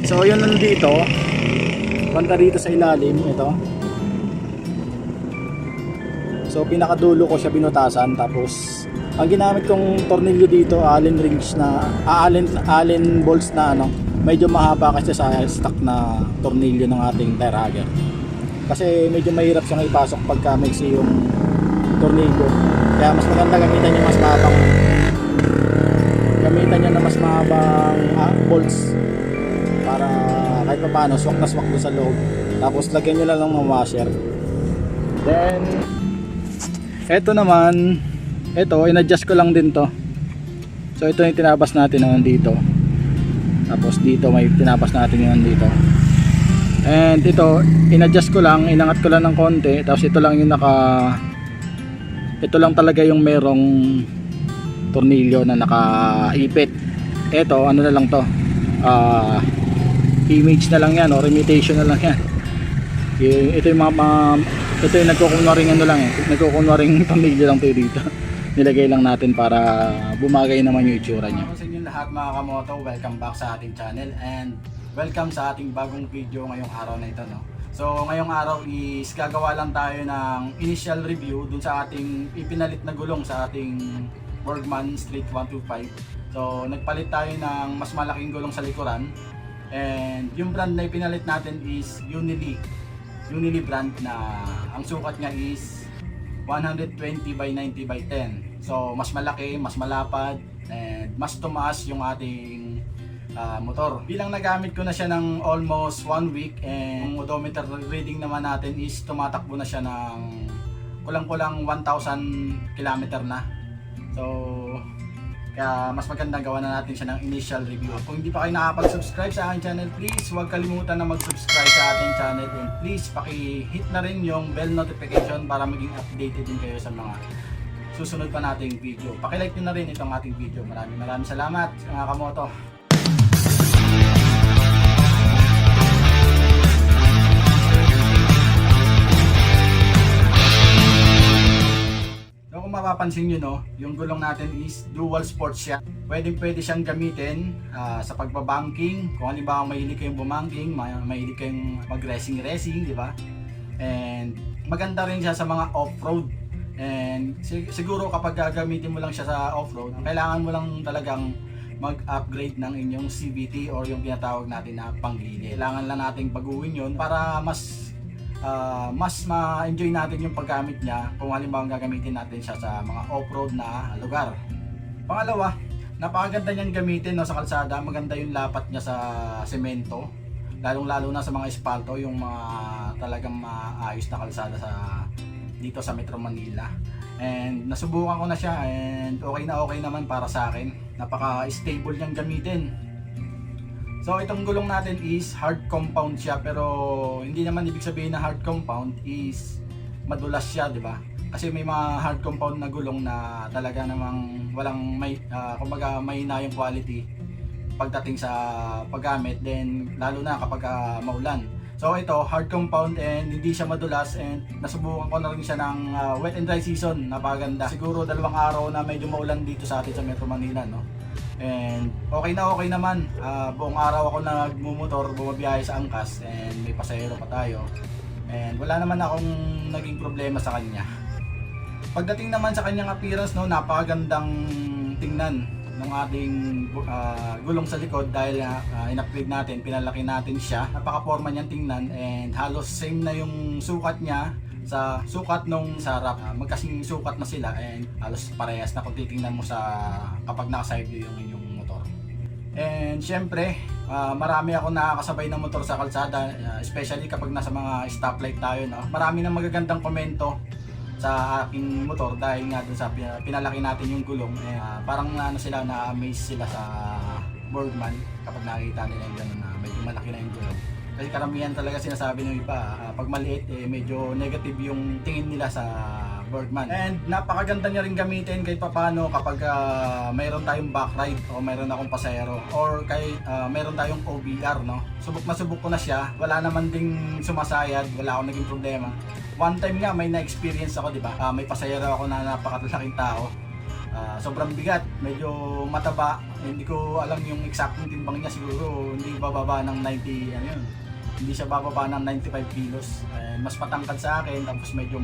So yun nandito, banda dito sa ilalim, ito. So pinakadulo ko siya binutasan, tapos ang ginamit kong tornilyo dito, Allen wrench na Allen bolts na ano, medyo mahaba kasi sa stock na tornilyo ng ating tire hugger. Kasi medyo mahirap siyang ipasok pagka maiksi yung tornilyo. Kaya mas maganda gamitan niyo mas mahabang bolts para kahit pa paano swak na swak doon sa loob. Tapos lagyan niyo lang ng washer. Then eto naman, in-adjust ko lang din to. So ito yung tinabas natin na nandito. Tapos dito may tinabas natin yung nandito. And ito, in-adjust ko lang, inangat ko lang ng konti. Tapos ito lang yung ito lang talaga yung merong tornilyo na nakaipit. Ito, ano na lang to, image na lang yan or imitation na lang yan. Ito yung ito yung nagkukunwaring ano lang nagkukunwaring tornilyo lang to dito. Nilagay lang natin para bumagay naman yung itsura niya. Sa inyo lahat mga kamoto, welcome back sa ating channel and welcome sa ating bagong video ngayong araw na ito, no? So ngayong araw is gagawa lang tayo ng initial review dun sa ating ipinalit na gulong sa ating Bergman Street 125. So nagpalit tayo ng mas malaking gulong sa likuran, and yung brand na ipinalit natin is Unili brand na ang sukat niya is 120 by 90 by 10. So mas malaki, mas malapad, and mas tumaas yung ating motor. Bilang nagamit ko na siya ng almost 1 week, and yung odometer reading naman natin is tumatakbo na siya ng kulang-kulang 1,000 km na. So kaya mas magandang gawa na natin siya ng initial review. Kung hindi pa kayo nakapag-subscribe sa aking channel, please huwag kalimutan na mag-subscribe sa ating channel, and please paki-hit na rin yung bell notification para maging updated din kayo sa mga susunod pa nating video. Paki-like nyo na rin itong ating video. Maraming salamat mga kamoto. Kung mapapansin nyo, no, yung gulong natin is dual sport siya. Pwede siyang gamitin sa pagbabanking. Kung halimbawa mahilig kayong bumanking, mahilig kayong mag-racing, di ba? And maganda rin siya sa mga off-road. And siguro kapag gagamitin mo lang siya sa off-road, kailangan mo lang talagang mag-upgrade ng inyong CVT or yung tinatawag natin na panggili. Kailangan lang nating baguhin yun para mas ma-enjoy natin yung paggamit niya kung halimbawa gagamitin natin siya sa mga off-road na lugar. Pangalawa, napakaganda niyang gamitin, no, sa kalsada. Maganda yung lapat niya sa semento, lalong-lalo na sa mga espalto, yung mga talagang maayos na kalsada dito sa Metro Manila. And nasubukan ko na siya, and okay naman para sa akin. Napaka-stable niyang gamitin. So itong gulong natin is hard compound siya, pero hindi naman ibig sabihin na hard compound is madulas siya, di ba? Kasi may mga hard compound na gulong na talaga namang walang kumbaga mahina yung quality pagdating sa paggamit, then lalo na kapag maulan. So ito hard compound and hindi siya madulas, and nasubukan ko na rin siya ng wet and dry season. Napaganda. Siguro 2 araw na medyo maulan dito sa atin sa Metro Manila, no? And okay naman. Buong araw ako nagmumotor, bumabiyahe sa angkas, and may pasahero pa tayo, and wala naman akong naging problema sa kanya. Pagdating naman sa kanyang appearance, no, napakagandang tingnan ng ating gulong sa likod dahil in-upgrade natin, pinalaki natin siya. Napaka-forma niyang tingnan, and halos same na yung sukat niya sa sukat nung sa harap. Magkasing sukat na sila, and halos parehas na kung titingnan mo kapag naka-side view yung inyong motor. And syempre, marami ako nakakasabay ng motor sa kalsada, especially kapag nasa mga stoplight tayo, no? Marami nang magagandang komento sa aking motor dahil nga dun sa pinalaki natin yung gulong. Parang sila na-amaze sila sa Bergman kapag nakita nila yung gano'n na medyo malaki na yung gulong. Kasi karamihan talaga sinasabi ng iba, pag maliit, medyo negative yung tingin nila sa Bergman. And napakaganda niya rin gamitin kahit papano kapag mayroon tayong back ride o mayroon akong pasahero, or mayroon tayong OBR, no? Subok ko na siya, wala naman ding sumasayad, wala akong naging problema. One time nga may na-experience ako, di ba? May pasahero ako na napakalaking tao. sobrang bigat, medyo mataba. Hindi ko alam yung exact timbang niya, siguro hindi bababa ng 90, ano yun, hindi siya bababa ng 95 kilos. Mas matangkad sa akin, tapos medyo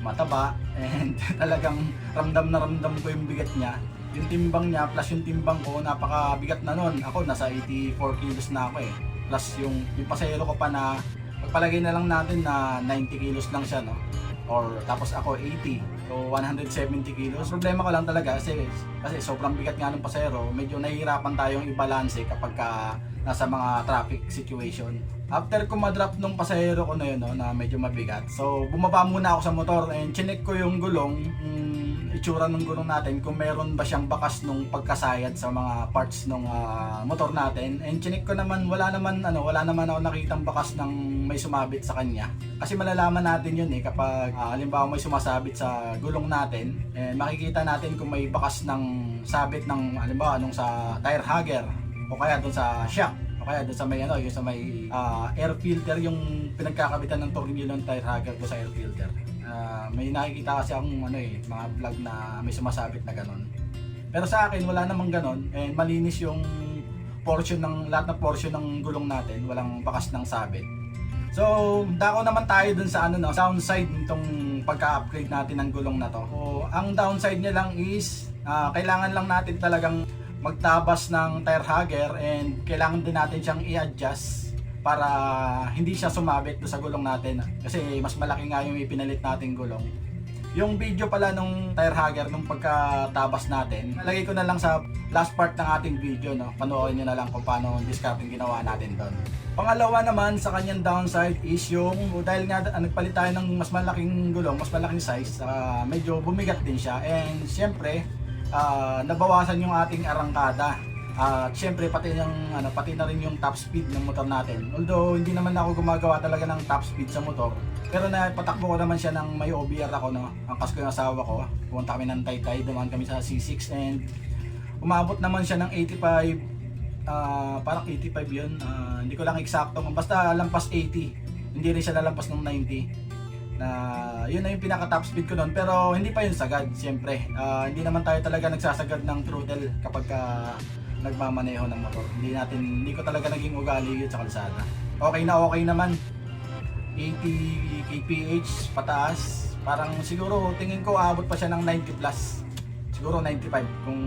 mataba, and talagang ramdam na ramdam ko yung bigat niya. Yung timbang niya plus yung timbang ko, napakabigat na nun. Ako nasa 84 kilos na ako plus yung pasahero ko pa na pagpalagay na lang natin na 90 kilos lang siya, no? Or tapos ako 80, so 170 kilos. Problema ko lang talaga kasi sobrang bigat nga ng pasahero, medyo nahihirapan tayong i-balance kapag nasa mga traffic situation. After ko ma-drop nung pasahero ko na yun, no, na medyo mabigat, so bumaba muna ako sa motor and chinek ko yung gulong, itsura ng gulong natin, kung meron ba siyang bakas nung pagkasayad sa mga parts ng motor natin. And chinek ko naman, wala naman ako nakitang bakas ng may sumabit sa kanya. Kasi malalaman natin yun kapag halimbawa may sumasabit sa gulong natin, makikita natin kung may bakas ng sabit ng halimbawa nung sa tire hugger o kaya doon sa shock. Kaya doon sa may yung sa may air filter, yung pinagkakabitan ng tornilyo ng tire hugger ko sa air filter. May nakikita kasi akong mga vlog na may sumasabit na ganon. Pero sa akin wala namang ganon, and malinis yung lahat ng portion ng gulong natin, walang bakas ng sabit. So, dako naman tayo dun sa downside nitong pagka-upgrade natin ng gulong na to. So, ang downside niya lang is kailangan lang natin talagang magtabas ng tire hugger, and kailangan din natin siyang i-adjust para hindi siya sumabit do sa gulong natin, kasi mas malaki nga yung ipinalit nating gulong. Yung video pala nung tire hugger nung pagkatabas natin, nalagay ko na lang sa last part ng ating video, no? Panoorin nyo na lang kung paano discarding ginawa natin doon. Pangalawa naman sa kanyang downside is yung dahil nga nagpalit tayo ng mas malaking gulong, mas malaking size, medyo bumigat din siya, and syempre nabawasan yung ating arangkada. Syempre pati na rin yung top speed ng motor natin. Although hindi naman ako gumagawa talaga ng top speed sa motor, pero napatakbo ko naman siya ng may OBR ako, no? Angkas ko yung asawa ko. Pumunta kami ng Taytay, dumaan kami sa C6, and umabot naman siya ng 85, parang 85 yun. Hindi ko lang eksakto, basta lampas 80. Hindi rin siya lalampas ng 90. Na yun na yung pinaka top speed ko noon, pero hindi pa yun sagad. Siyempre hindi naman tayo talaga nagsasagad ng throttle kapag nagmamaneho ng motor. Hindi ko talaga naging ugali yun sa kalsada. Okay naman, 80 kph pataas, parang siguro tingin ko aabot pa siya ng 90 plus, siguro 95 kung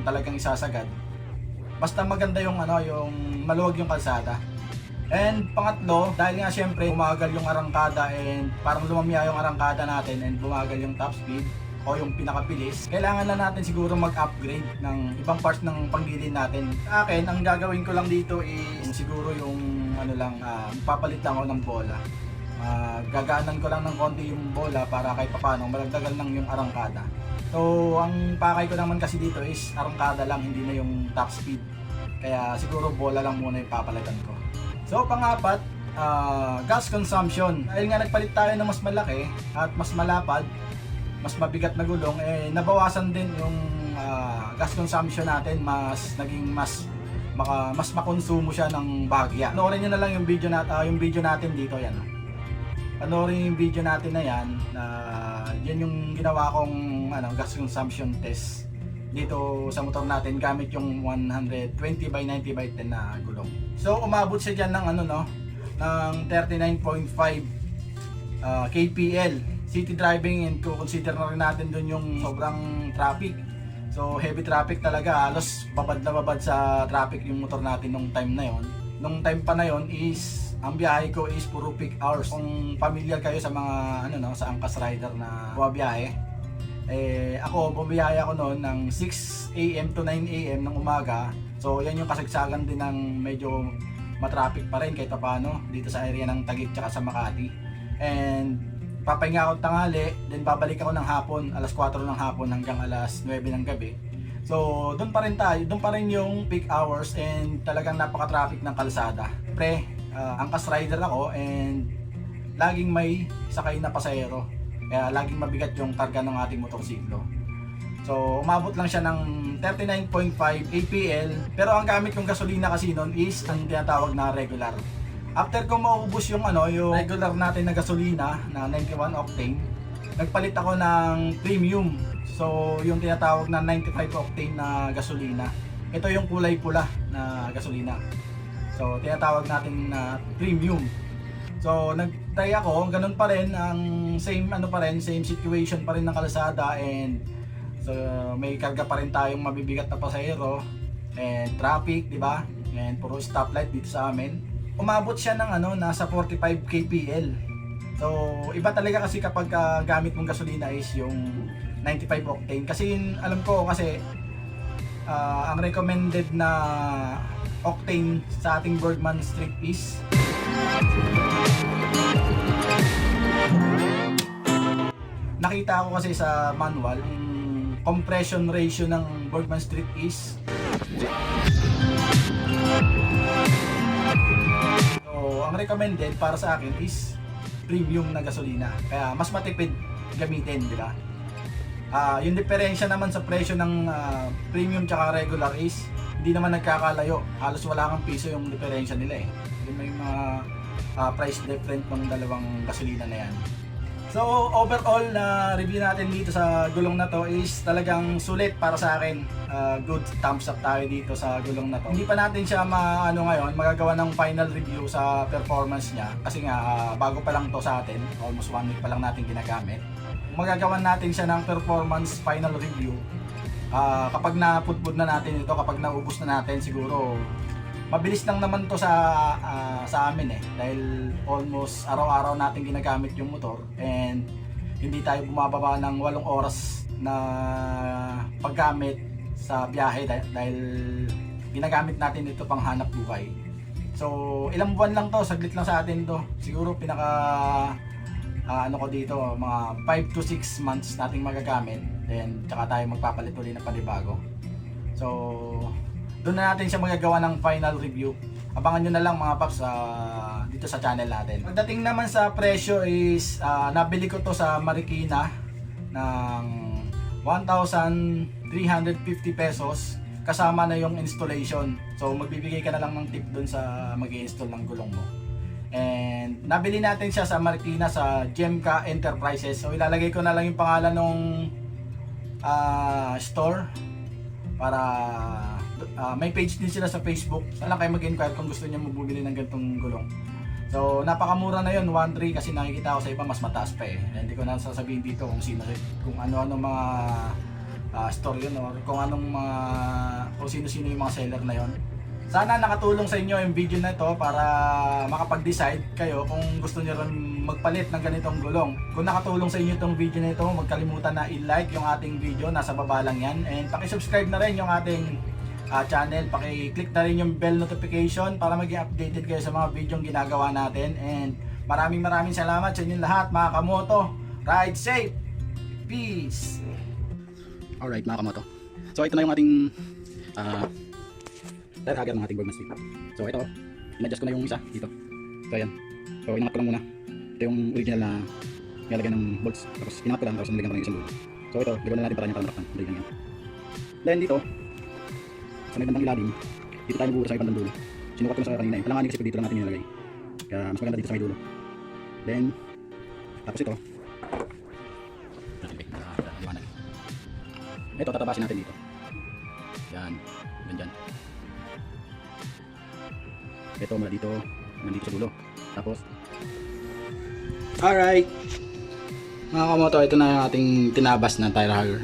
talagang isasagad, basta maganda yung maluwag yung kalsada. And pangatlo, dahil nga syempre bumagal yung arangkada, and parang lumamya yung arangkada natin, and bumagal yung top speed o yung pinakabilis, kailangan na natin siguro mag-upgrade ng ibang parts ng panggilid natin. Sa akin, ang gagawin ko lang dito is siguro yung papalit lang ako ng bola. Gagaanan ko lang ng konti yung bola para kahit papaano malagdagan lang yung arangkada. So ang pakay ko naman kasi dito is arangkada lang, hindi na yung top speed. Kaya siguro bola lang muna yung papalitan ko. So pangapat, gas consumption. Dahil nga nagpalit tayo ng mas malaki at mas malapad, mas mabigat na gulong, nabawasan din yung gas consumption natin, naging mas makonsumo siya ng bahagya. Panoorin nyo na lang yung video natin dito, yan. Panoorin yung video natin na yan, yan yung ginawa kong gas consumption test dito sa motor natin gamit yung 120/90/10 na gulong. So umabot siya dyan ng ng 39.5 kpl. City driving, and consider na rin natin dun yung sobrang traffic. So heavy traffic talaga, halos babad na babad sa traffic yung motor natin nung time na yon. Nung time pa na yon is ang biyahe ko is puro peak hours. Kung familiar kayo sa mga sa Angkas Rider na bumabiyahe, ako bumiyahe ako noon ng 6 AM to 9 AM ng umaga. So yan yung kasagsagan din ng medyo matraffic pa rin kahit paano dito sa area ng Taguig tsaka sa Makati. And papahinga ako tanghali, then babalik ako ng hapon, alas 4 ng hapon hanggang alas 9 ng gabi. So doon pa rin yung peak hours, and talagang napaka-traffic ng kalsada. Angkas rider ako, and laging may sakay na pasahero, kaya laging mabigat yung karga ng ating motorsiklo. So umabot lang siya ng 39.5 APL, pero ang gamit kong gasolina kasi noon is ang tinatawag na regular. After ko maubos yung regular natin na gasolina na 91 octane, nagpalit ako ng premium So yung tinatawag na 95 octane na gasolina. Ito yung kulay pula na gasolina. So tinatawag natin na premium. So nag-try ako, ganun pa rin ang same same situation pa rin ng kalsada, and so may karga pa rin tayong mabibigat na pasahero and traffic, di ba? And puro stoplight dito sa amin. Umabot siya ng nasa 45 kpl. So iba talaga kasi kapag gamit mong gasolina is yung 95 octane. Kasi alam ko kasi ang recommended na octane sa ating Bergman Street is nakita ko kasi sa manual, yung compression ratio ng Bergman Street is so ang recommended para sa akin is premium na gasolina, kaya mas matipid gamitin, di ba? Yung diferensya naman sa presyo ng premium tsaka regular is hindi naman nagkakalayo, halos wala kang piso yung diferensya nila eh. Yung may mga price different ng dalawang gasolina na yan. So overall na review natin dito sa gulong na to is talagang sulit para sa akin. Good thumbs up tayo dito sa gulong na to. Hindi pa natin siya ngayon magagawa ng final review sa performance niya kasi nga bago pa lang to sa atin, almost 1 week pa lang natin ginagamit. Magagawa natin siya ng performance final review kapag napudpud na natin ito, kapag naubos na natin. Siguro mabilis lang naman to sa amin eh, dahil almost araw-araw natin ginagamit yung motor, and hindi tayo bumababa ng 8 oras na paggamit sa biyahe dahil ginagamit natin ito pang hanap buhay. So ilang buwan lang to, saglit lang sa atin to. Siguro pinaka ko dito, mga 5 to 6 months nating magagamit, then tsaka tayo magpapalit ulit ng panibago. So doon na natin siya magagawa ng final review. Abangan nyo na lang mga paps dito sa channel natin. Pagdating naman sa presyo is nabili ko to sa Marikina ng 1,350 pesos kasama na yung installation. So magbibigay ka na lang ng tip doon sa mag-i-install ng gulong mo. And nabili natin siya sa Marikina sa Gemka Enterprises. So ilalagay ko na lang yung pangalan ng store para may page din sila sa Facebook. Saan lang kayo mag-inquire kung gusto niyo bumili ng ganitong gulong. So napakamura na yun, 1.3, kasi nakikita ko sa iba mas mataas pa eh. Hindi ko na sasabihin dito kung ano-ano mga store yun, or kung sino-sino yung mga seller na yun. Sana nakatulong sa inyo yung video na ito para makapag-decide kayo kung gusto niyo rin magpalit ng ganitong gulong. Kung nakatulong sa inyo itong video na ito, huwag kalimutan na i-like yung ating video, nasa baba lang yan. And paki-subscribe na rin yung ating channel, paki-click na rin yung bell notification para maging updated kayo sa mga video yung ginagawa natin. And maraming salamat sa inyo lahat mga kamoto. Ride safe! Peace! Alright mga kamoto, so ito na yung ating tire hugger ng ating Bergman Street. So ito, in-adjust ko na yung isa dito. So ayan, so inangat ko lang muna. Ito yung original na nilalagyan ng bolts, tapos inangat ko lang, tapos nilagyan ko ng isang dulo. So ito, gagawin na natin para niya para maraktan. Dali lang yan. Then dito, sa may bandang ilalim, dito tayo magbubuo sa may bandang dulo. Sinukat ko na sa kanina eh, palanganin kasi ko dito lang natin nilalagay. Kaya mas maganda dito sa may dulo. Then, tapos ito, ito tatabasin natin dito. Yan, ganyan. Ito mula dito, nandito sa dulo. Tapos, alright mga kamoto, ito na yung ating tinabas na tire hugger.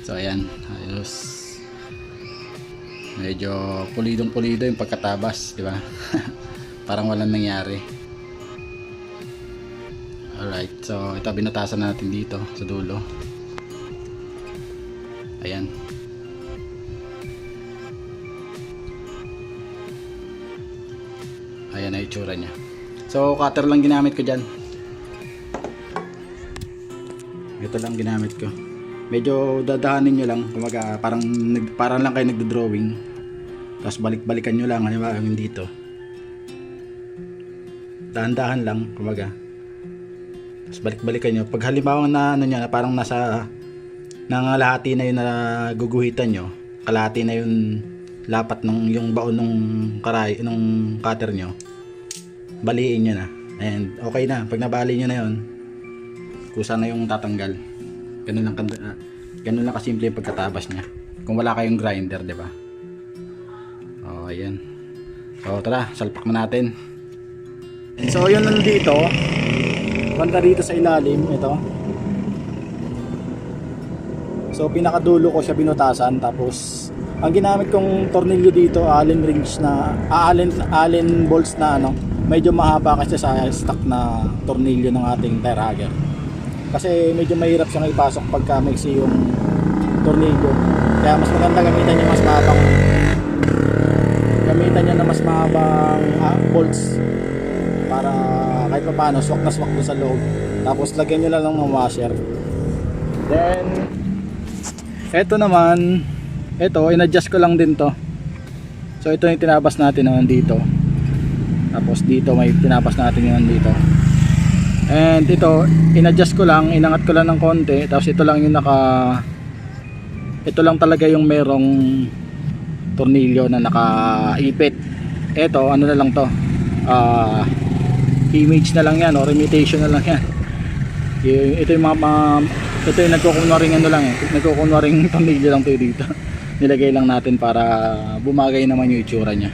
So ayan, ayos. Medyo pulidong-pulido yung pagkatabas, di ba? Parang walang nangyari. Alright, so ito binatasan natin dito sa dulo. Ayan. Ayan na itsura niya. So cutter lang ginamit ko dyan. Ito lang ginamit ko. Medyo dadahanin nyo lang, kumaga parang lang kayo nagdo-drawing. Tapos balik-balikan nyo lang, halimbawa yung dito. Dahan-dahan lang, kumaga. Tapos balik-balikan nyo. Pag halimbawa na na parang nasa nangalahati na yun na guguhitan nyo, kalahati na yung lapat ng yung baon ng cutter nyo, baliin nyo na. And okay na, pag nabali nyo na yun, kusa na yung tatanggal. Ganun lang kasimple yung pagkatabas niya. Kung wala kayong grinder, di ba? Oh, ayan. So, tara, salpak na natin. So, yun nandito. Banda dito sa ilalim, ito. So, pinakadulo ko siya binutasan. Tapos, ang ginamit kong tornilyo dito, Allen bolts na ano, medyo mahaba kasi sa stock na tornilyo ng ating tire hugger. Kasi medyo mahirap siyang ipasok pagka maiksi yung tornilyo. Kaya mas maganda gamitan niya na mas mahabang bolts para kahit pa paano swak na swak doon sa loob. Tapos lagyan nyo lang ng washer. Then eto naman, in-adjust ko lang din to. So ito yung tinabas natin naman dito. Tapos dito may tinabas natin yun dito. And ito, in-adjust ko lang, inangat ko lang ng konti. Tapos ito lang yung ito lang talaga yung merong tornilyo na nakaipit. Ito, ano na lang to, image na lang yan or imitation na lang yan. Ito yung ito yung nagkukunwaring ano lang nagkukunwaring tornilyo lang to dito. Nilagay lang natin para bumagay naman yung itsura nya.